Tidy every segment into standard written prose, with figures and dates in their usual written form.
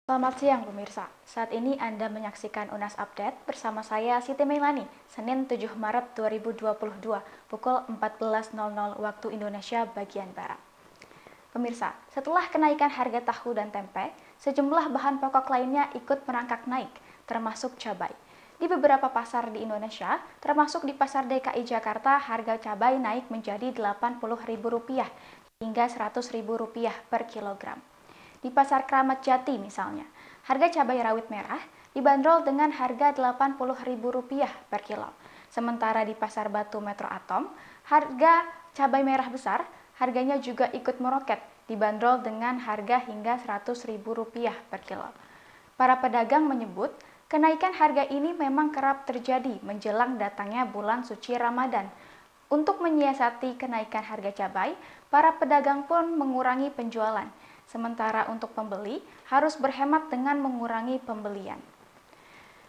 Selamat siang pemirsa, saat ini Anda menyaksikan UNAS Update bersama saya Siti Meilani, Senin 7 Maret 2022, pukul 14.00 waktu Indonesia bagian Barat. Pemirsa, setelah kenaikan harga tahu dan tempe, sejumlah bahan pokok lainnya ikut merangkak naik, termasuk cabai. Di beberapa pasar di Indonesia, termasuk di Pasar DKI Jakarta, harga cabai naik menjadi Rp80.000 hingga Rp100.000 per kilogram. Di Pasar Kramat Jati misalnya, harga cabai rawit merah dibanderol dengan harga Rp80.000 per kilo. Sementara di Pasar Batu Metro Atom, harga cabai merah besar harganya juga ikut meroket, dibanderol dengan harga hingga Rp100.000 per kilo. Para pedagang menyebut, kenaikan harga ini memang kerap terjadi menjelang datangnya bulan suci Ramadan. Untuk menyiasati kenaikan harga cabai, para pedagang pun mengurangi penjualan. Sementara untuk pembeli harus berhemat dengan mengurangi pembelian.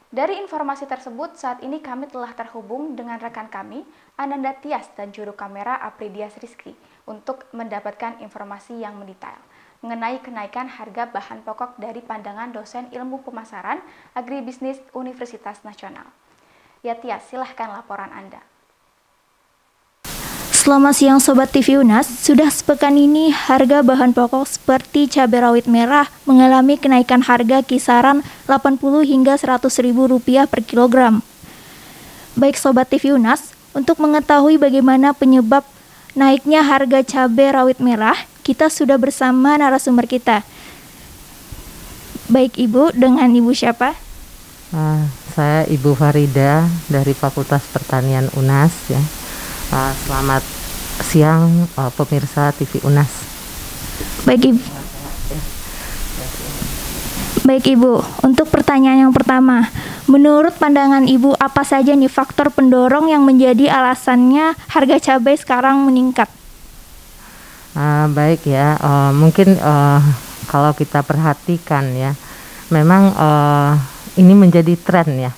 Dari informasi tersebut, saat ini kami telah terhubung dengan rekan kami, Ananda Tias dan juru kamera Apridias Rizky, untuk mendapatkan informasi yang mendetail mengenai kenaikan harga bahan pokok dari pandangan dosen ilmu pemasaran agribisnis Universitas Nasional. Ya Tias, silahkan laporan Anda. Selamat siang Sobat TV UNAS, sudah sepekan ini harga bahan pokok seperti cabai rawit merah mengalami kenaikan harga kisaran Rp80 hingga Rp100.000 per kilogram. Baik Sobat TV UNAS, untuk mengetahui bagaimana penyebab naiknya harga cabai rawit merah, kita sudah bersama narasumber kita. Baik Ibu, dengan Ibu siapa? Saya Ibu Farida dari Fakultas Pertanian UNAS ya. Selamat siang pemirsa TV UNAS. Baik Ibu, untuk pertanyaan yang pertama, menurut pandangan Ibu apa saja nih faktor pendorong yang menjadi alasannya harga cabai sekarang meningkat? Baik ya, mungkin kalau kita perhatikan ya, memang ini menjadi tren ya.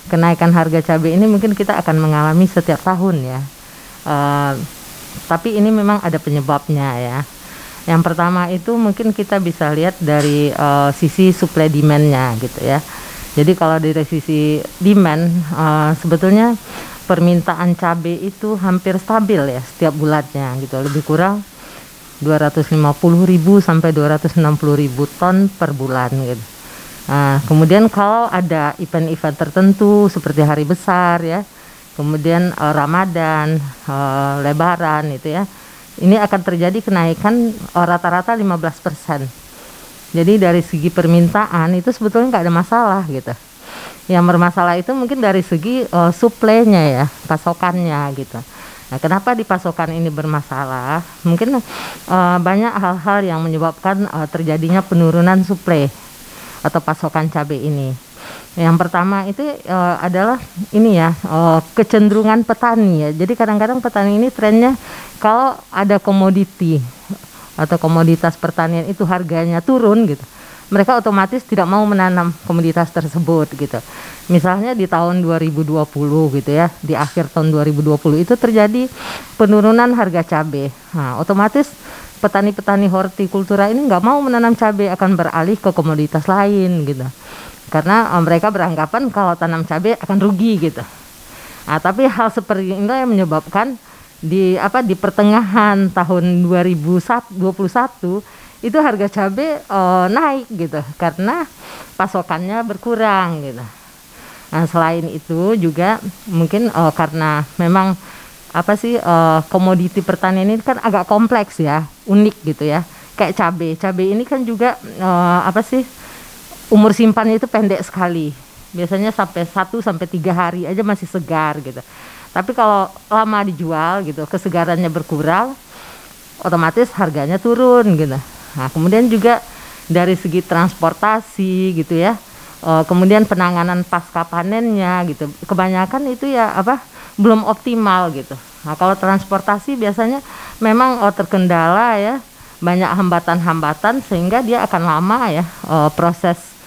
Kenaikan harga cabai ini mungkin kita akan mengalami setiap tahun ya. Tapi ini memang ada penyebabnya ya. Yang pertama itu mungkin kita bisa lihat dari sisi supply demand-nya gitu ya. Jadi kalau dari sisi demand sebetulnya permintaan cabai itu hampir stabil ya setiap bulannya gitu. Lebih kurang 250.000 sampai 260.000 ton per bulan gitu. Kemudian kalau ada event-event tertentu seperti hari besar ya, kemudian Ramadan, Lebaran itu ya, ini akan terjadi kenaikan rata-rata 15%. Jadi dari segi permintaan itu sebetulnya nggak ada masalah gitu. Yang bermasalah itu mungkin dari segi suplainya ya, pasokannya gitu. Nah, kenapa di pasokan ini bermasalah? Mungkin banyak hal-hal yang menyebabkan terjadinya penurunan suplai atau pasokan cabai ini. Yang pertama itu adalah ini ya, kecenderungan petani ya. Jadi kadang-kadang petani ini trennya kalau ada komoditi atau komoditas pertanian itu harganya turun gitu, mereka otomatis tidak mau menanam komoditas tersebut gitu. Misalnya di tahun 2020 gitu ya, di akhir tahun 2020 itu terjadi penurunan harga cabai. Nah, otomatis petani-petani hortikultura ini nggak mau menanam cabai, akan beralih ke komoditas lain gitu. Karena mereka beranggapan kalau tanam cabai akan rugi gitu. Tapi hal seperti ini yang menyebabkan di pertengahan tahun 2021 itu harga cabai naik gitu karena pasokannya berkurang gitu. Nah, selain itu juga mungkin karena memang komoditi pertanian ini kan agak kompleks ya, unik gitu ya. Kayak cabai ini kan juga umur simpannya itu pendek sekali. Biasanya sampai 1 sampai 3 hari aja masih segar gitu. Tapi kalau lama dijual gitu, kesegarannya berkurang, otomatis harganya turun gitu. Nah, kemudian juga dari segi transportasi gitu ya. Kemudian penanganan pasca panennya gitu. Kebanyakan itu ya belum optimal gitu. Nah, kalau transportasi biasanya memang terkendala ya, banyak hambatan-hambatan sehingga dia akan lama ya proses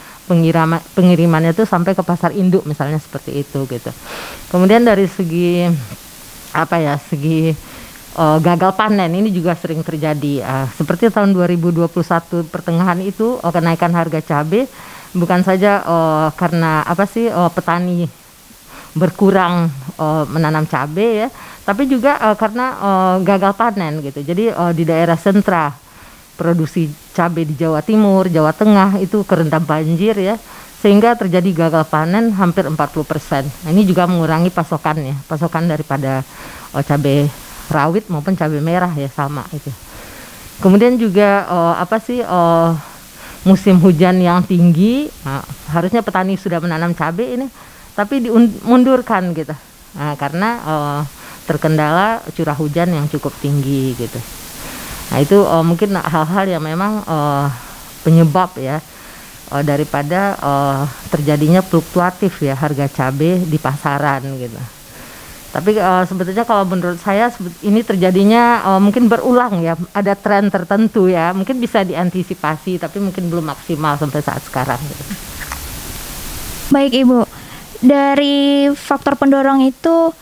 pengirimannya itu sampai ke pasar induk misalnya seperti itu gitu. Kemudian dari segi segi gagal panen ini juga sering terjadi. Seperti tahun 2021 pertengahan itu kenaikan harga cabai bukan saja karena petani berkurang menanam cabai ya, tapi juga karena gagal panen gitu. Jadi di daerah sentra produksi cabai di Jawa Timur, Jawa Tengah itu kerendam banjir ya, sehingga terjadi gagal panen hampir 40%. Nah, ini juga mengurangi pasokan daripada cabai rawit maupun cabai merah ya sama itu. Kemudian juga musim hujan yang tinggi, harusnya petani sudah menanam cabai ini, tapi dimundurkan gitu. Nah, karena terkendala curah hujan yang cukup tinggi gitu. Nah itu mungkin hal-hal yang memang penyebab ya daripada terjadinya fluktuatif ya harga cabai di pasaran gitu. Tapi sebetulnya kalau menurut saya ini terjadinya mungkin berulang ya, ada tren tertentu ya, mungkin bisa diantisipasi tapi mungkin belum maksimal sampai saat sekarang gitu. Baik Ibu, dari faktor pendorong itu,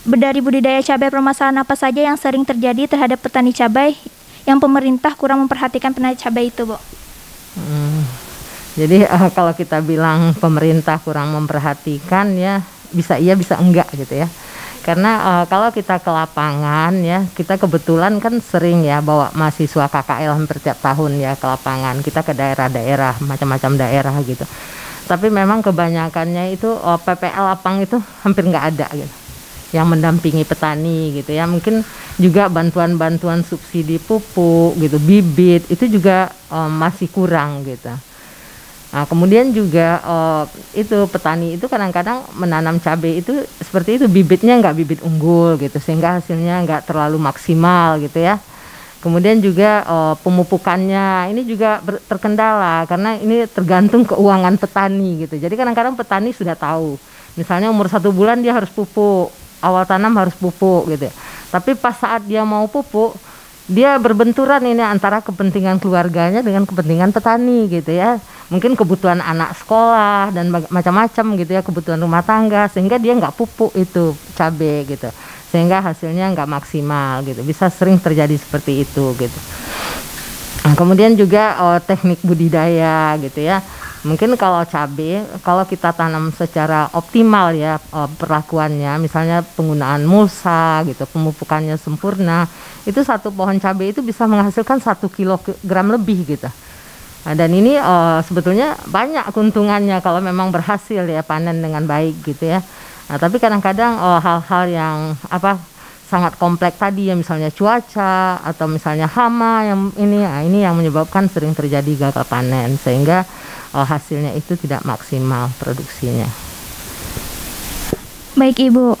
dari budidaya cabai, permasalahan apa saja yang sering terjadi terhadap petani cabai yang pemerintah kurang memperhatikan petani cabai itu, Bu? Jadi kalau kita bilang pemerintah kurang memperhatikan ya, bisa iya bisa enggak gitu ya. Karena kalau kita ke lapangan ya, kita kebetulan kan sering ya bawa mahasiswa KKL hampir tiap tahun ya ke lapangan. Kita ke daerah-daerah, macam-macam daerah gitu. Tapi memang kebanyakannya itu PPL lapang itu hampir nggak ada gitu, yang mendampingi petani gitu ya. Mungkin juga bantuan-bantuan subsidi pupuk gitu, bibit itu juga masih kurang gitu. Nah, kemudian juga itu petani itu kadang-kadang menanam cabai itu seperti itu, bibitnya nggak bibit unggul gitu, sehingga hasilnya nggak terlalu maksimal gitu ya. Kemudian juga pemupukannya ini juga terkendala karena ini tergantung keuangan petani gitu. Jadi kadang-kadang petani sudah tahu, misalnya umur 1 bulan dia harus pupuk, awal tanam harus pupuk gitu. Tapi pas saat dia mau pupuk, dia berbenturan ini antara kepentingan keluarganya dengan kepentingan petani gitu ya. Mungkin kebutuhan anak sekolah dan macam-macam gitu ya, kebutuhan rumah tangga, sehingga dia nggak pupuk itu cabai gitu, sehingga hasilnya nggak maksimal gitu. Bisa sering terjadi seperti itu gitu. Nah, kemudian juga teknik budidaya gitu ya. Mungkin kalau cabai, kalau kita tanam secara optimal ya perlakuannya, misalnya penggunaan mulsa gitu, pemupukannya sempurna, itu satu pohon cabai itu bisa menghasilkan 1 kilogram lebih gitu. Nah, dan ini sebetulnya banyak keuntungannya kalau memang berhasil ya panen dengan baik gitu ya. Nah, tapi kadang-kadang hal-hal yang sangat kompleks tadi ya, misalnya cuaca atau misalnya hama yang ini yang menyebabkan sering terjadi gagal panen, sehingga hasilnya itu tidak maksimal produksinya. Baik Ibu,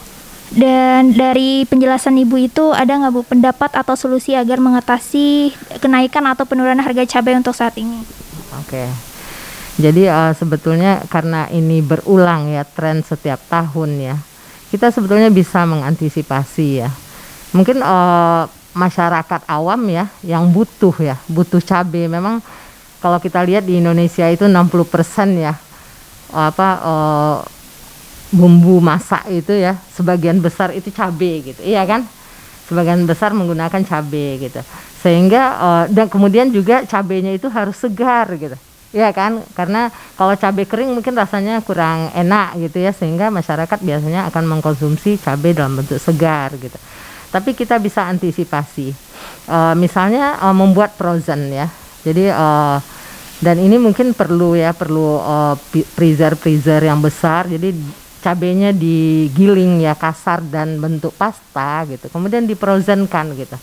dan dari penjelasan Ibu itu ada nggak Bu pendapat atau solusi agar mengatasi kenaikan atau penurunan harga cabai untuk saat ini? Oke. Jadi sebetulnya karena ini berulang ya, tren setiap tahun ya, kita sebetulnya bisa mengantisipasi ya. Mungkin masyarakat awam ya yang butuh cabai. Memang kalau kita lihat di Indonesia itu 60% ya bumbu masak itu ya, sebagian besar itu cabai gitu, iya kan? Sebagian besar menggunakan cabai gitu, sehingga dan kemudian juga cabainya itu harus segar gitu, iya kan? Karena kalau cabai kering mungkin rasanya kurang enak gitu ya, sehingga masyarakat biasanya akan mengkonsumsi cabai dalam bentuk segar gitu. Tapi kita bisa antisipasi, misalnya membuat frozen ya. Jadi dan ini mungkin perlu freezer yang besar. Jadi cabenya digiling ya kasar dan bentuk pasta gitu, kemudian difrozenkan gitu.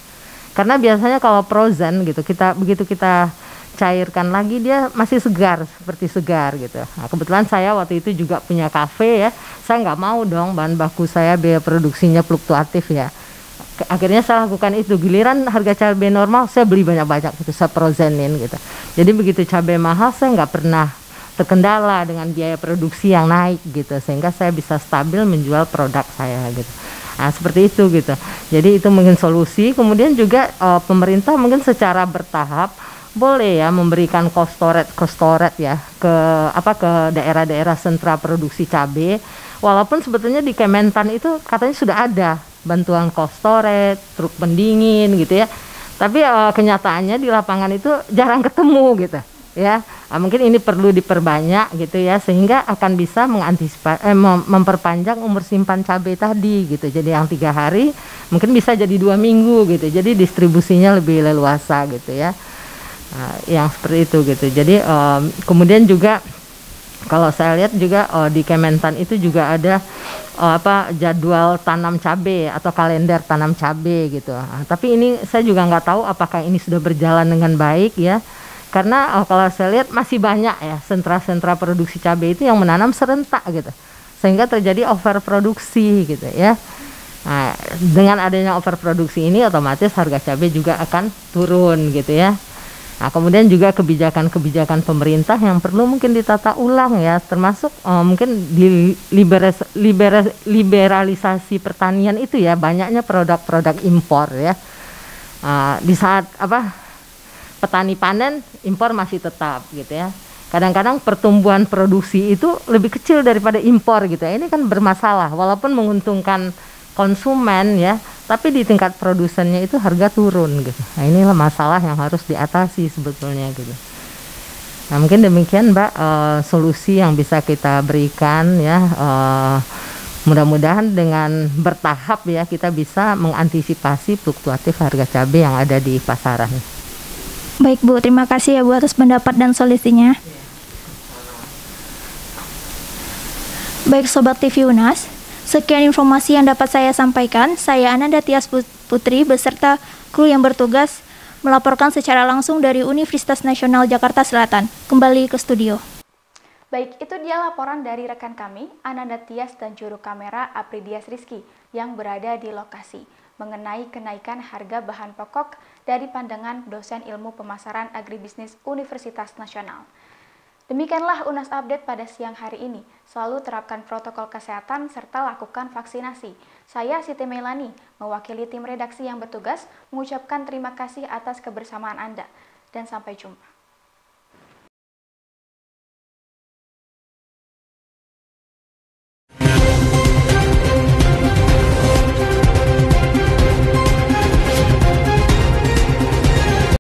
Karena biasanya kalau frozen gitu, begitu kita cairkan lagi dia masih segar, seperti segar gitu. Nah, kebetulan saya waktu itu juga punya kafe ya, saya nggak mau dong bahan baku saya biaya produksinya fluktuatif ya. Akhirnya saya lakukan itu, giliran harga cabai normal saya beli banyak-banyak gitu, saya frozenin gitu. Jadi begitu cabai mahal saya nggak pernah terkendala dengan biaya produksi yang naik gitu, sehingga saya bisa stabil menjual produk saya gitu. Nah seperti itu gitu. Jadi itu mungkin solusi. Kemudian juga pemerintah mungkin secara bertahap boleh ya memberikan cold storage ya ke daerah-daerah sentra produksi cabai. Walaupun sebetulnya di Kementan itu katanya sudah ada bantuan cold storage, truk pendingin gitu ya. Tapi kenyataannya di lapangan itu jarang ketemu gitu ya. Mungkin ini perlu diperbanyak gitu ya, sehingga akan bisa memperpanjang umur simpan cabai tadi gitu. Jadi yang 3 hari mungkin bisa jadi 2 minggu gitu. Jadi distribusinya lebih leluasa gitu ya. Yang seperti itu gitu. Jadi kemudian juga kalau saya lihat juga di Kementan itu juga ada jadwal tanam cabai atau kalender tanam cabai gitu. Tapi ini saya juga nggak tahu apakah ini sudah berjalan dengan baik ya. Karena kalau saya lihat masih banyak ya sentra-sentra produksi cabai itu yang menanam serentak gitu. Sehingga terjadi overproduksi gitu ya. Nah, dengan adanya overproduksi ini otomatis harga cabai juga akan turun gitu ya. Nah, kemudian juga kebijakan-kebijakan pemerintah yang perlu mungkin ditata ulang ya, termasuk mungkin di liberalisasi pertanian itu ya, banyaknya produk-produk impor ya. Di saat petani panen, impor masih tetap gitu ya. Kadang-kadang pertumbuhan produksi itu lebih kecil daripada impor gitu ya. Ini kan bermasalah, walaupun menguntungkan konsumen ya, tapi di tingkat produsennya itu harga turun gitu. Nah, inilah masalah yang harus diatasi sebetulnya gitu. Nah, mungkin demikian Mbak solusi yang bisa kita berikan ya. Mudah-mudahan dengan bertahap ya kita bisa mengantisipasi fluktuatif harga cabai yang ada di pasaran. Baik Bu, terima kasih ya Bu atas pendapat dan solusinya. Baik Sobat TV UNAS, sekian informasi yang dapat saya sampaikan. Saya Ananda Tias Putri beserta kru yang bertugas melaporkan secara langsung dari Universitas Nasional Jakarta Selatan. Kembali ke studio. Baik, itu dia laporan dari rekan kami, Ananda Tias dan juru kamera Apridias Rizky yang berada di lokasi mengenai kenaikan harga bahan pokok dari pandangan dosen ilmu pemasaran agribisnis Universitas Nasional. Demikianlah UNAS Update pada siang hari ini. Selalu terapkan protokol kesehatan serta lakukan vaksinasi. Saya Siti Melani, mewakili tim redaksi yang bertugas, mengucapkan terima kasih atas kebersamaan Anda. Dan sampai jumpa.